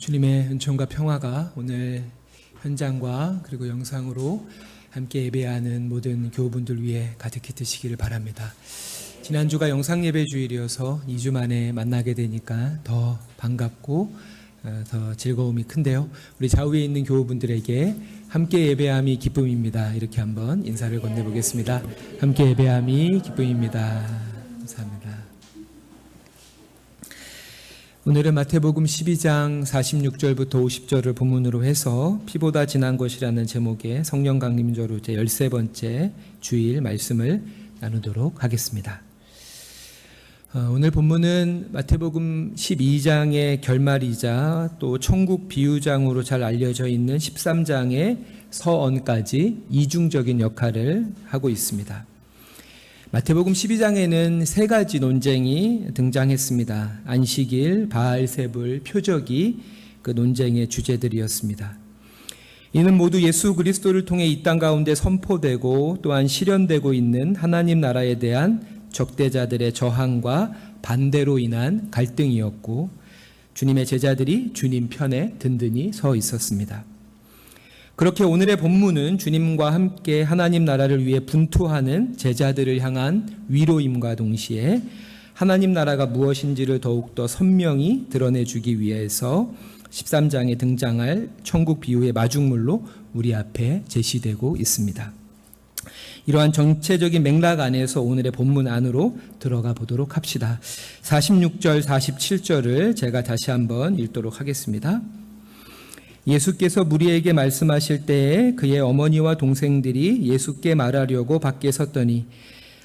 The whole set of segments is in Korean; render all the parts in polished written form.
주님의 은총과 평화가 오늘 현장과 그리고 영상으로 함께 예배하는 모든 교우분들 위해 가득히 드시기를 바랍니다. 지난주가 영상예배 주일이어서 2주 만에 만나게 되니까 더 반갑고 더 즐거움이 큰데요. 우리 좌우에 있는 교우분들에게 함께 예배함이 기쁨입니다. 이렇게 한번 인사를 건네보겠습니다. 함께 예배함이 기쁨입니다. 감사합니다. 오늘은 마태복음 12장 46절부터 50절을 본문으로 해서 피보다 진한 것이라는 제목의 성령 강림절로 제 13번째 주일 말씀을 나누도록 하겠습니다. 오늘 본문은 마태복음 12장의 결말이자 또 천국 비유장으로 잘 알려져 있는 13장의 서언까지 이중적인 역할을 하고 있습니다. 마태복음 12장에는 세 가지 논쟁이 등장했습니다. 안식일, 바알세불, 표적이 그 논쟁의 주제들이었습니다. 이는 모두 예수 그리스도를 통해 이 땅 가운데 선포되고 또한 실현되고 있는 하나님 나라에 대한 적대자들의 저항과 반대로 인한 갈등이었고, 주님의 제자들이 주님 편에 든든히 서 있었습니다. 그렇게 오늘의 본문은 주님과 함께 하나님 나라를 위해 분투하는 제자들을 향한 위로임과 동시에 하나님 나라가 무엇인지를 더욱더 선명히 드러내주기 위해서 13장에 등장할 천국 비유의 마중물로 우리 앞에 제시되고 있습니다. 이러한 전체적인 맥락 안에서 오늘의 본문 안으로 들어가 보도록 합시다. 46절, 47절을 제가 다시 한번 읽도록 하겠습니다. 예수께서 무리에게 말씀하실 때에 그의 어머니와 동생들이 예수께 말하려고 밖에 섰더니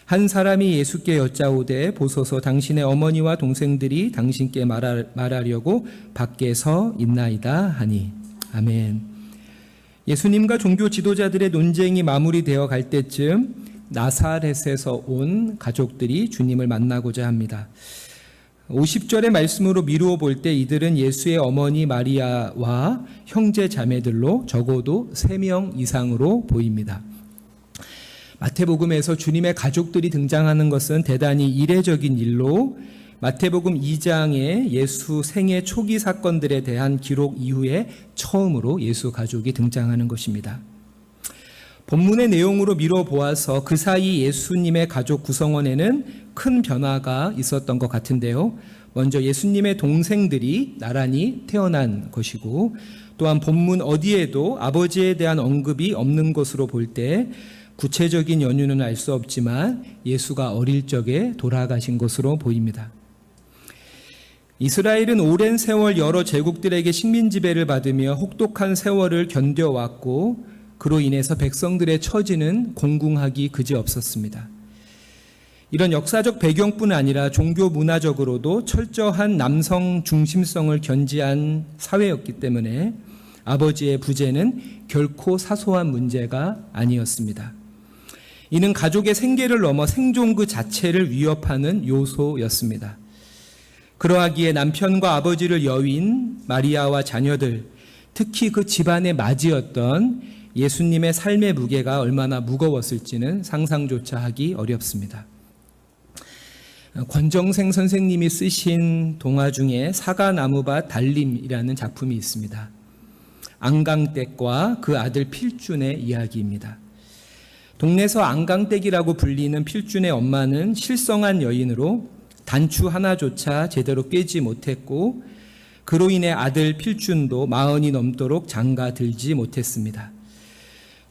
한 사람이 예수께 여짜오되 보소서 당신의 어머니와 동생들이 당신께 말하려고 밖에 서 있나이다 하니. 아멘. 예수님과 종교 지도자들의 논쟁이 마무리되어 갈 때쯤 나사렛에서 온 가족들이 주님을 만나고자 합니다. 50절의 말씀으로 미루어 볼 때 이들은 예수의 어머니 마리아와 형제 자매들로 적어도 3명 이상으로 보입니다. 마태복음에서 주님의 가족들이 등장하는 것은 대단히 이례적인 일로 마태복음 2장의 예수 생애 초기 사건들에 대한 기록 이후에 처음으로 예수 가족이 등장하는 것입니다. 본문의 내용으로 미뤄 보아서 그 사이 예수님의 가족 구성원에는 큰 변화가 있었던 것 같은데요. 먼저 예수님의 동생들이 나란히 태어난 것이고, 또한 본문 어디에도 아버지에 대한 언급이 없는 것으로 볼 때 구체적인 연유는 알 수 없지만 예수가 어릴 적에 돌아가신 것으로 보입니다. 이스라엘은 오랜 세월 여러 제국들에게 식민 지배를 받으며 혹독한 세월을 견뎌왔고, 그로 인해서 백성들의 처지는 공궁하기 그지없었습니다. 이런 역사적 배경뿐 아니라 종교 문화적으로도 철저한 남성 중심성을 견지한 사회였기 때문에 아버지의 부재는 결코 사소한 문제가 아니었습니다. 이는 가족의 생계를 넘어 생존 그 자체를 위협하는 요소였습니다. 그러하기에 남편과 아버지를 여윈 마리아와 자녀들, 특히 그 집안의 맞이였던 예수님의 삶의 무게가 얼마나 무거웠을지는 상상조차 하기 어렵습니다. 권정생 선생님이 쓰신 동화 중에 사과나무밭 달림이라는 작품이 있습니다. 안강댁과 그 아들 필준의 이야기입니다. 동네에서 안강댁이라고 불리는 필준의 엄마는 실성한 여인으로 단추 하나조차 제대로 꿰지 못했고, 그로 인해 아들 필준도 40이 넘도록 장가 들지 못했습니다.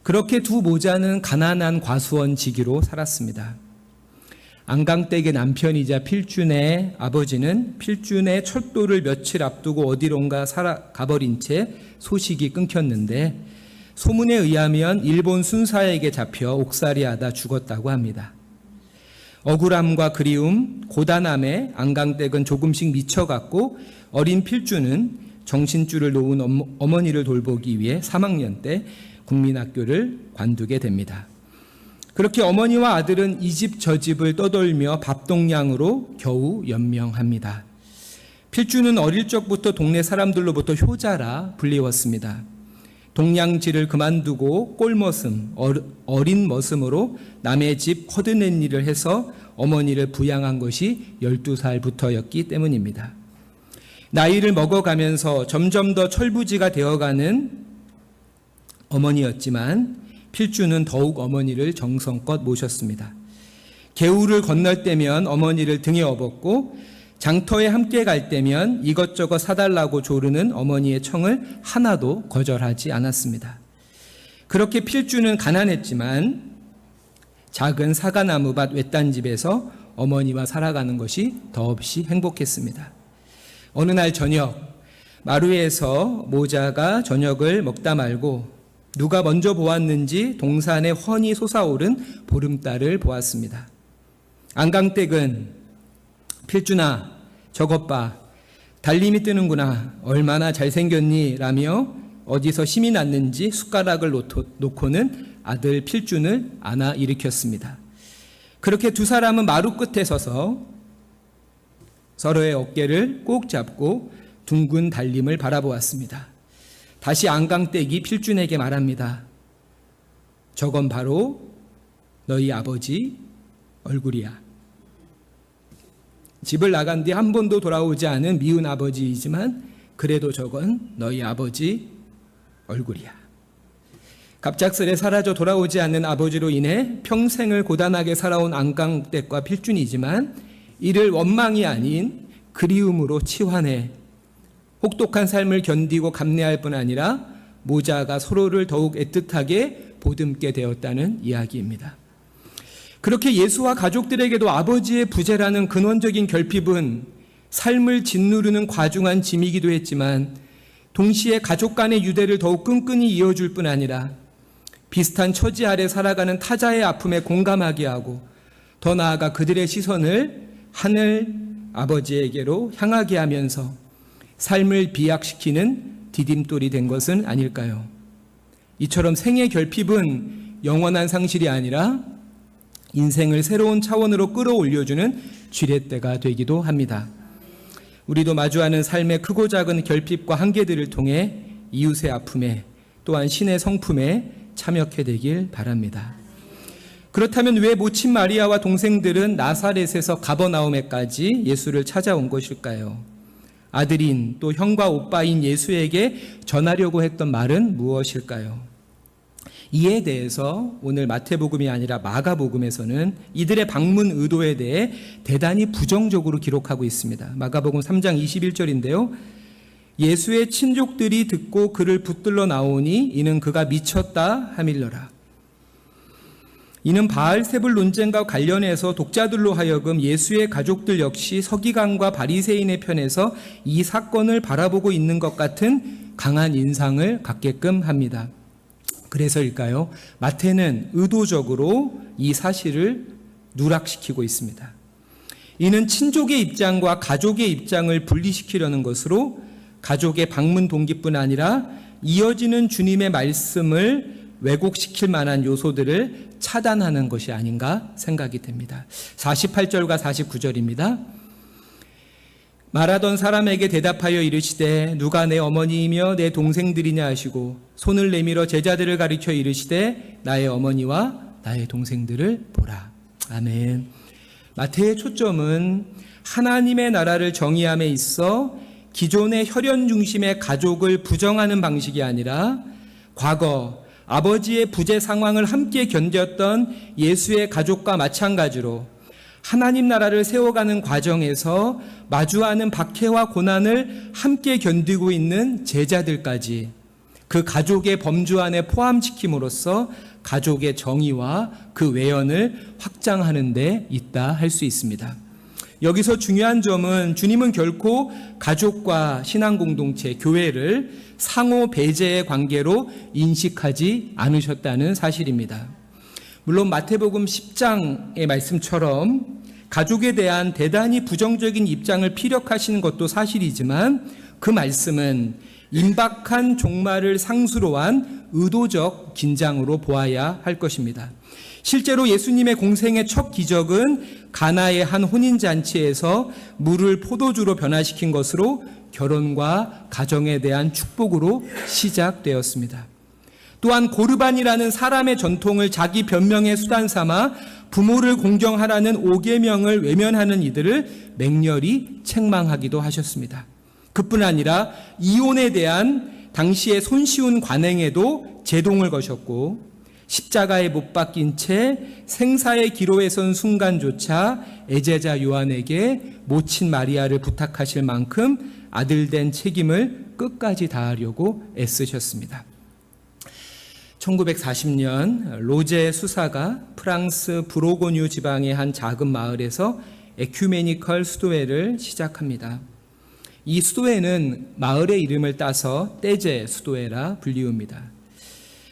그렇게 두 모자는 가난한 과수원지기로 살았습니다. 안강댁의 남편이자 필준의 아버지는 필준의 철도를 며칠 앞두고 어디론가 가버린 채 소식이 끊겼는데, 소문에 의하면 일본 순사에게 잡혀 옥살이하다 죽었다고 합니다. 억울함과 그리움, 고단함에 안강댁은 조금씩 미쳐갔고, 어린 필준은 정신줄을 놓은 어머니를 돌보기 위해 3학년 때 국민학교를 관두게 됩니다. 그렇게 어머니와 아들은 이 집 저 집을 떠돌며 밥동량으로 겨우 연명합니다. 필준은 어릴 적부터 동네 사람들로부터 효자라 불리웠습니다. 동량질을 그만두고 꼴머슴, 어린 머슴으로 남의 집 허드렛 일을 해서 어머니를 부양한 것이 12살부터였기 때문입니다. 나이를 먹어가면서 점점 더 철부지가 되어가는 어머니였지만 필주는 더욱 어머니를 정성껏 모셨습니다. 개울을 건널 때면 어머니를 등에 업었고 장터에 함께 갈 때면 이것저것 사달라고 조르는 어머니의 청을 하나도 거절하지 않았습니다. 그렇게 필주는 가난했지만 작은 사과나무밭 외딴 집에서 어머니와 살아가는 것이 더없이 행복했습니다. 어느 날 저녁, 마루에서 모자가 저녁을 먹다 말고 누가 먼저 보았는지 동산에 훤히 솟아오른 보름달을 보았습니다. 안강댁은 필준아, 저것 봐, 달님이 뜨는구나, 얼마나 잘생겼니 라며 어디서 힘이 났는지 숟가락을 놓고는 아들 필준을 안아 일으켰습니다. 그렇게 두 사람은 마루 끝에 서서 서로의 어깨를 꼭 잡고 둥근 달님을 바라보았습니다. 다시 안강댁이 필준에게 말합니다. 저건 바로 너희 아버지 얼굴이야. 집을 나간 뒤 한 번도 돌아오지 않은 미운 아버지이지만 그래도 저건 너희 아버지 얼굴이야. 갑작스레 사라져 돌아오지 않는 아버지로 인해 평생을 고단하게 살아온 안강댁과 필준이지만 이를 원망이 아닌 그리움으로 치환해 혹독한 삶을 견디고 감내할 뿐 아니라 모자가 서로를 더욱 애틋하게 보듬게 되었다는 이야기입니다. 그렇게 예수와 가족들에게도 아버지의 부재라는 근원적인 결핍은 삶을 짓누르는 과중한 짐이기도 했지만 동시에 가족 간의 유대를 더욱 끈끈이 이어줄 뿐 아니라 비슷한 처지 아래 살아가는 타자의 아픔에 공감하게 하고 더 나아가 그들의 시선을 하늘 아버지에게로 향하게 하면서 삶을 비약시키는 디딤돌이 된 것은 아닐까요? 이처럼 생의 결핍은 영원한 상실이 아니라 인생을 새로운 차원으로 끌어올려주는 쥐렛대가 되기도 합니다. 우리도 마주하는 삶의 크고 작은 결핍과 한계들을 통해 이웃의 아픔에 또한 신의 성품에 참여하게 되길 바랍니다. 그렇다면 왜 모친 마리아와 동생들은 나사렛에서 가버나움에까지 예수를 찾아온 것일까요? 아들인 또 형과 오빠인 예수에게 전하려고 했던 말은 무엇일까요? 이에 대해서 오늘 마태복음이 아니라 마가복음에서는 이들의 방문 의도에 대해 대단히 부정적으로 기록하고 있습니다. 마가복음 3장 21절인데요. 예수의 친족들이 듣고 그를 붙들러 나오니 이는 그가 미쳤다 하밀러라. 이는 바알세불 논쟁과 관련해서 독자들로 하여금 예수의 가족들 역시 서기관과 바리새인의 편에서 이 사건을 바라보고 있는 것 같은 강한 인상을 갖게끔 합니다. 그래서일까요? 마태는 의도적으로 이 사실을 누락시키고 있습니다. 이는 친족의 입장과 가족의 입장을 분리시키려는 것으로 가족의 방문 동기뿐 아니라 이어지는 주님의 말씀을 왜곡시킬 만한 요소들을 차단하는 것이 아닌가 생각이 됩니다. 48절과 49절입니다. 말하던 사람에게 대답하여 이르시되 누가 내 어머니이며 내 동생들이냐 하시고 손을 내밀어 제자들을 가리켜 이르시되 나의 어머니와 나의 동생들을 보라. 아멘. 마태의 초점은 하나님의 나라를 정의함에 있어 기존의 혈연 중심의 가족을 부정하는 방식이 아니라 과거 아버지의 부재 상황을 함께 견뎠던 예수의 가족과 마찬가지로 하나님 나라를 세워가는 과정에서 마주하는 박해와 고난을 함께 견디고 있는 제자들까지 그 가족의 범주 안에 포함시킴으로써 가족의 정의와 그 외연을 확장하는 데 있다 할 수 있습니다. 여기서 중요한 점은 주님은 결코 가족과 신앙 공동체, 교회를 상호 배제의 관계로 인식하지 않으셨다는 사실입니다. 물론 마태복음 10장의 말씀처럼 가족에 대한 대단히 부정적인 입장을 피력하시는 것도 사실이지만 그 말씀은 임박한 종말을 상수로 한 의도적 긴장으로 보아야 할 것입니다. 실제로 예수님의 공생의 첫 기적은 가나의 한 혼인잔치에서 물을 포도주로 변화시킨 것으로 결혼과 가정에 대한 축복으로 시작되었습니다. 또한 고르반이라는 사람의 전통을 자기 변명의 수단 삼아 부모를 공경하라는 5계명을 외면하는 이들을 맹렬히 책망하기도 하셨습니다. 그뿐 아니라 이혼에 대한 당시의 손쉬운 관행에도 제동을 거셨고, 십자가에 못 박힌 채 생사의 기로에 선 순간조차 애제자 요한에게 모친 마리아를 부탁하실 만큼 아들된 책임을 끝까지 다하려고 애쓰셨습니다. 1940년 로제 수사가 프랑스 브로고뉴 지방의 한 작은 마을에서 에큐메니컬 수도회를 시작합니다. 이 수도회는 마을의 이름을 따서 떼제 수도회라 불리웁니다.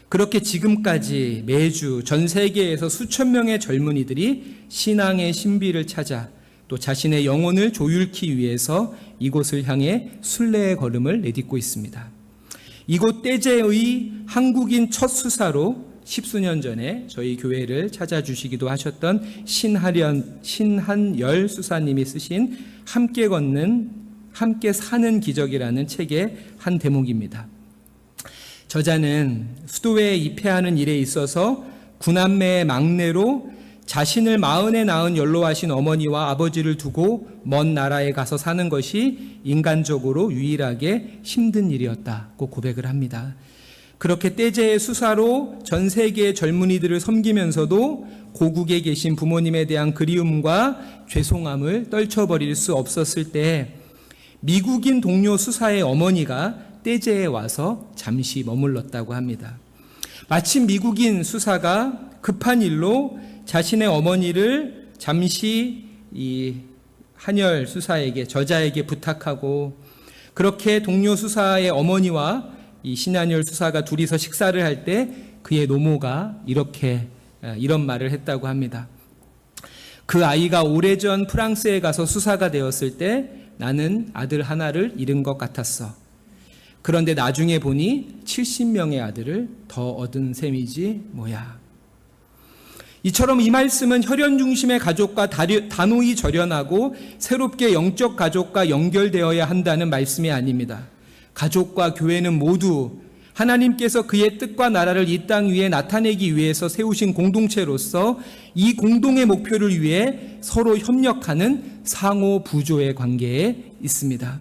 그렇게 지금까지 매주 전 세계에서 수천 명의 젊은이들이 신앙의 신비를 찾아 또 자신의 영혼을 조율키 위해서 이곳을 향해 순례의 걸음을 내딛고 있습니다. 이곳 떼제의 한국인 첫 수사로 십수년 전에 저희 교회를 찾아주시기도 하셨던 신한열 수사님이 쓰신 함께 걷는 함께 사는 기적이라는 책의 한 대목입니다. 저자는 수도회에 입회하는 일에 있어서 구남매의 막내로 자신을 40에 낳은 연로하신 어머니와 아버지를 두고 먼 나라에 가서 사는 것이 인간적으로 유일하게 힘든 일이었다고 고백을 합니다. 그렇게 떼제의 수사로 전 세계의 젊은이들을 섬기면서도 고국에 계신 부모님에 대한 그리움과 죄송함을 떨쳐버릴 수 없었을 때 미국인 동료 수사의 어머니가 떼제에 와서 잠시 머물렀다고 합니다. 마침 미국인 수사가 급한 일로 자신의 어머니를 잠시 이 한열 수사에게, 저자에게 부탁하고, 그렇게 동료 수사의 어머니와 이 신한열 수사가 둘이서 식사를 할 때 그의 노모가 이런 말을 했다고 합니다. 그 아이가 오래전 프랑스에 가서 수사가 되었을 때 나는 아들 하나를 잃은 것 같았어. 그런데 나중에 보니 70명의 아들을 더 얻은 셈이지 뭐야. 이처럼 이 말씀은 혈연 중심의 가족과 단호히 절연하고 새롭게 영적 가족과 연결되어야 한다는 말씀이 아닙니다. 가족과 교회는 모두 하나님께서 그의 뜻과 나라를 이 땅 위에 나타내기 위해서 세우신 공동체로서 이 공동의 목표를 위해 서로 협력하는 상호 부조의 관계에 있습니다.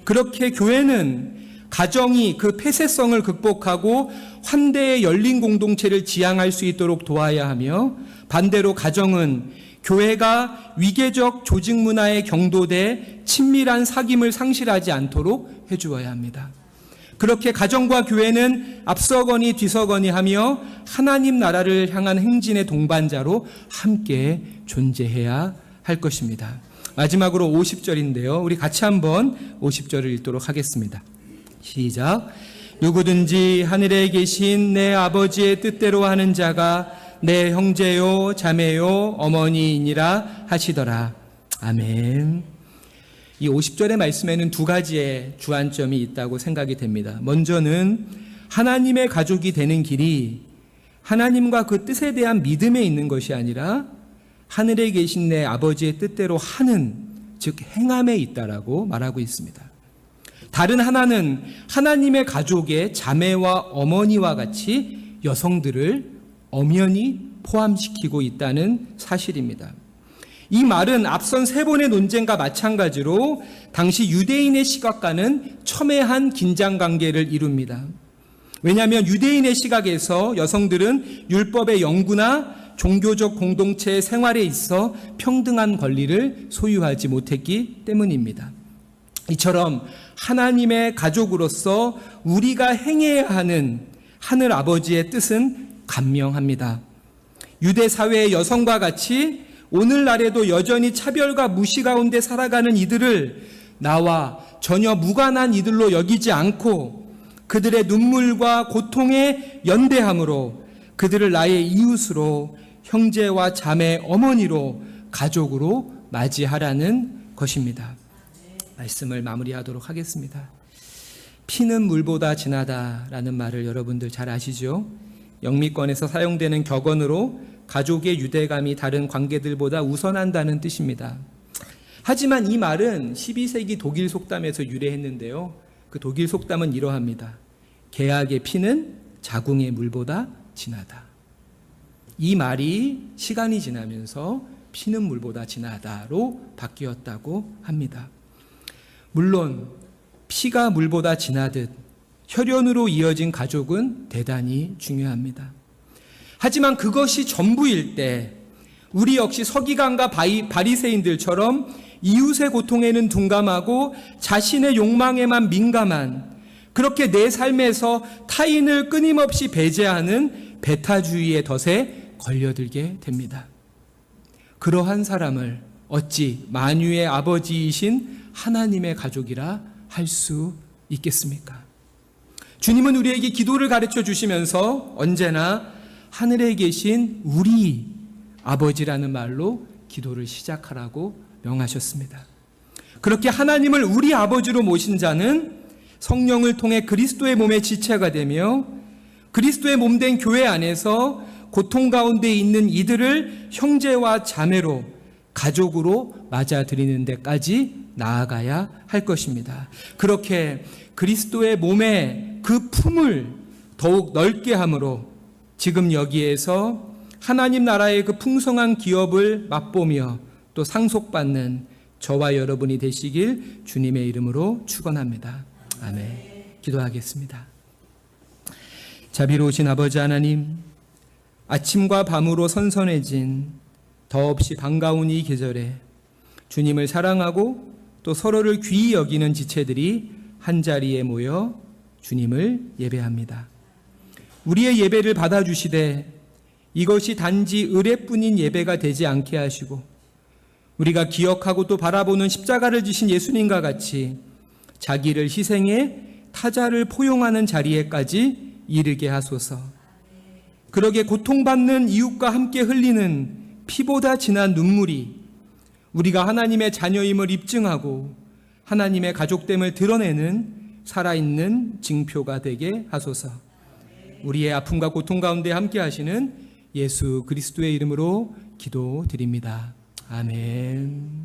그렇게 교회는 가정이 그 폐쇄성을 극복하고 환대의 열린 공동체를 지향할 수 있도록 도와야 하며, 반대로 가정은 교회가 위계적 조직 문화에 경도돼 친밀한 사귐을 상실하지 않도록 해주어야 합니다. 그렇게 가정과 교회는 앞서거니 뒤서거니 하며 하나님 나라를 향한 행진의 동반자로 함께 존재해야 할 것입니다. 마지막으로 50절인데요. 우리 같이 한번 50절을 읽도록 하겠습니다. 시작. 누구든지 하늘에 계신 내 아버지의 뜻대로 하는 자가 내 형제요 자매요 어머니이니라 하시더라. 아멘. 이 50절의 말씀에는 두 가지의 주안점이 있다고 생각이 됩니다. 먼저는 하나님의 가족이 되는 길이 하나님과 그 뜻에 대한 믿음에 있는 것이 아니라 하늘에 계신 내 아버지의 뜻대로 하는, 즉 행함에 있다라고 말하고 있습니다. 다른 하나는 하나님의 가족의 자매와 어머니와 같이 여성들을 엄연히 포함시키고 있다는 사실입니다. 이 말은 앞선 세 번의 논쟁과 마찬가지로 당시 유대인의 시각과는 첨예한 긴장관계를 이룹니다. 왜냐하면 유대인의 시각에서 여성들은 율법의 연구나 종교적 공동체의 생활에 있어 평등한 권리를 소유하지 못했기 때문입니다. 이처럼 하나님의 가족으로서 우리가 행해야 하는 하늘 아버지의 뜻은 간명합니다. 유대 사회의 여성과 같이 오늘날에도 여전히 차별과 무시 가운데 살아가는 이들을 나와 전혀 무관한 이들로 여기지 않고 그들의 눈물과 고통에 연대함으로 그들을 나의 이웃으로, 형제와 자매, 어머니로, 가족으로 맞이하라는 것입니다. 말씀을 마무리하도록 하겠습니다. 피는 물보다 진하다라는 말을 여러분들 잘 아시죠? 영미권에서 사용되는 격언으로 가족의 유대감이 다른 관계들보다 우선한다는 뜻입니다. 하지만 이 말은 12세기 독일 속담에서 유래했는데요. 그 독일 속담은 이러합니다. 개약의 피는 자궁의 물보다 진하다. 이 말이 시간이 지나면서 피는 물보다 진하다로 바뀌었다고 합니다. 물론 피가 물보다 진하듯 혈연으로 이어진 가족은 대단히 중요합니다. 하지만 그것이 전부일 때 우리 역시 서기관과 바리새인들처럼 이웃의 고통에는 둔감하고 자신의 욕망에만 민감한, 그렇게 내 삶에서 타인을 끊임없이 배제하는 배타주의의 덫에 걸려들게 됩니다. 그러한 사람을 어찌 만유의 아버지이신 하나님의 가족이라 할 수 있겠습니까? 주님은 우리에게 기도를 가르쳐 주시면서 언제나 하늘에 계신 우리 아버지라는 말로 기도를 시작하라고 명하셨습니다. 그렇게 하나님을 우리 아버지로 모신 자는 성령을 통해 그리스도의 몸의 지체가 되며 그리스도의 몸된 교회 안에서 고통 가운데 있는 이들을 형제와 자매로, 가족으로 맞아들이는 데까지 나아가야 할 것입니다. 그렇게 그리스도의 몸의 그 품을 더욱 넓게 함으로 지금 여기에서 하나님 나라의 그 풍성한 기업을 맛보며 또 상속받는 저와 여러분이 되시길 주님의 이름으로 축원합니다. 아멘. 기도하겠습니다. 자비로우신 아버지 하나님, 아침과 밤으로 선선해진 더없이 반가운 이 계절에 주님을 사랑하고 또 서로를 귀히 여기는 지체들이 한자리에 모여 주님을 예배합니다. 우리의 예배를 받아주시되 이것이 단지 의례뿐인 예배가 되지 않게 하시고 우리가 기억하고 또 바라보는 십자가를 지신 예수님과 같이 자기를 희생해 타자를 포용하는 자리에까지 이르게 하소서. 그러게 고통받는 이웃과 함께 흘리는 피보다 진한 눈물이 우리가 하나님의 자녀임을 입증하고 하나님의 가족됨을 드러내는 살아있는 징표가 되게 하소서. 우리의 아픔과 고통 가운데 함께 하시는 예수 그리스도의 이름으로 기도드립니다. 아멘.